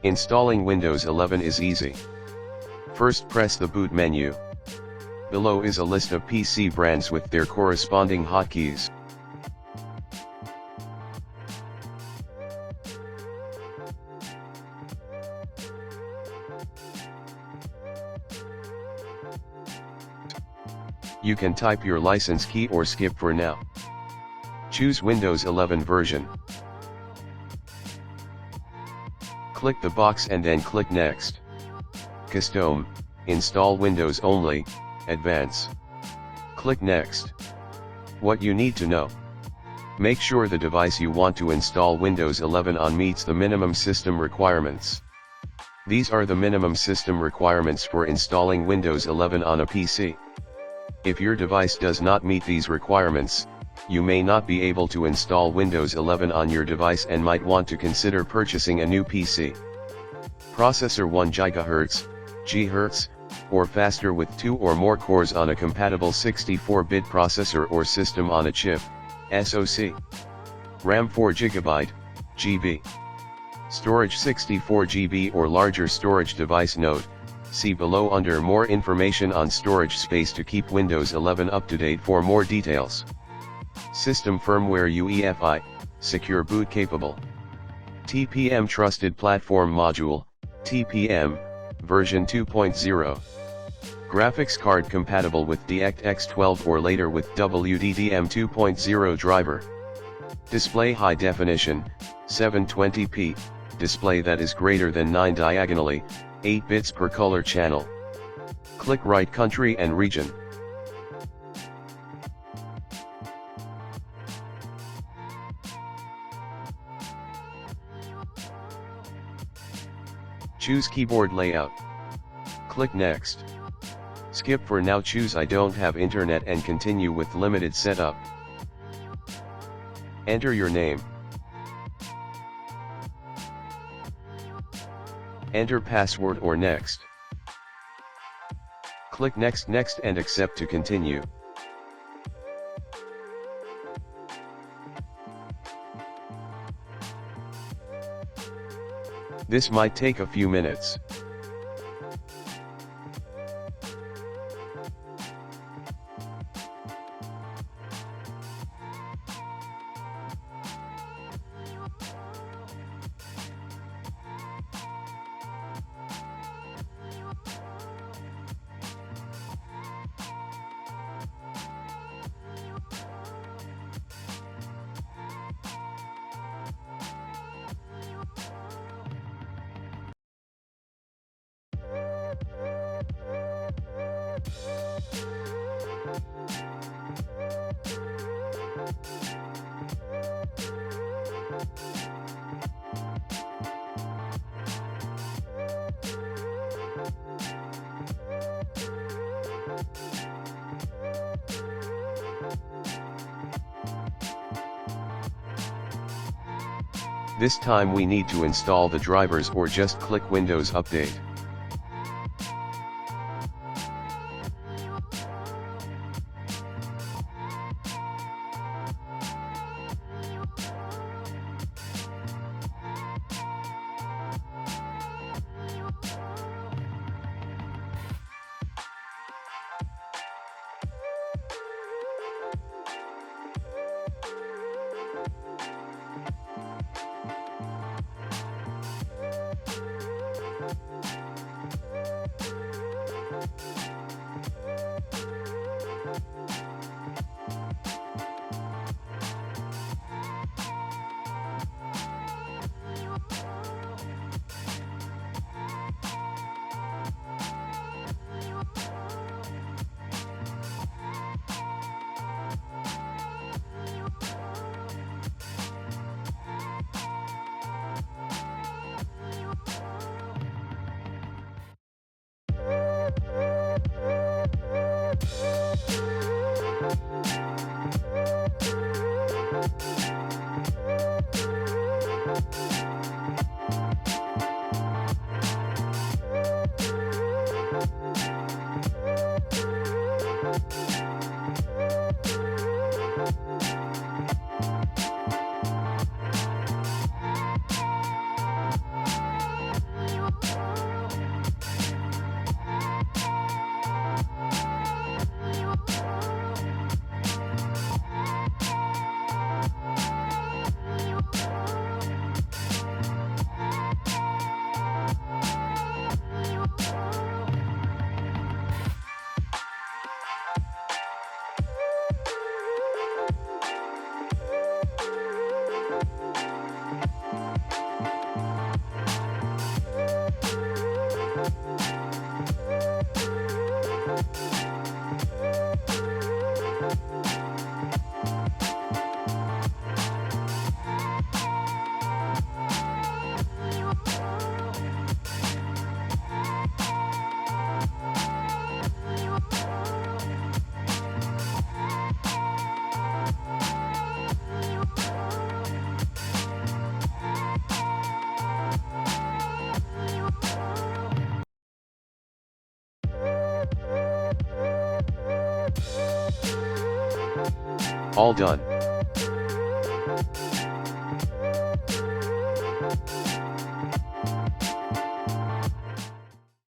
Installing Windows 11 is easy. First press the boot menu. Below is a list of PC brands with their corresponding hotkeys. You can type your license key or skip for now. Choose Windows 11 version. Click the box and then click Next. Custom, install Windows only, Advance. Click Next. What you need to know. Make sure the device you want to install Windows 11 on meets the minimum system requirements. These are the minimum system requirements for installing Windows 11 on a PC. If your device does not meet these requirements, you may not be able to install Windows 11 on your device and might want to consider purchasing a new PC. Processor 1 GHz, or faster with 2 or more cores on a compatible 64-bit processor or system on a chip, SoC. RAM 4GB. Storage 64GB or larger storage device. Note, see below under more information on storage space to keep Windows 11 up to date for more details. System firmware UEFI, secure boot capable. TPM Trusted Platform Module, TPM, version 2.0. Graphics card compatible with DirectX 12 or later with WDDM 2.0 driver. Display high definition, 720p, display that is greater than 9 diagonally, 8 bits per color channel. Click right country and region. Choose keyboard layout. Click Next. Skip for now. Choose I don't have internet and continue with limited setup. Enter your name. Enter password or next. Click Next and accept to continue. This might take a few minutes. This time we need to install the drivers or just click Windows Update. All done.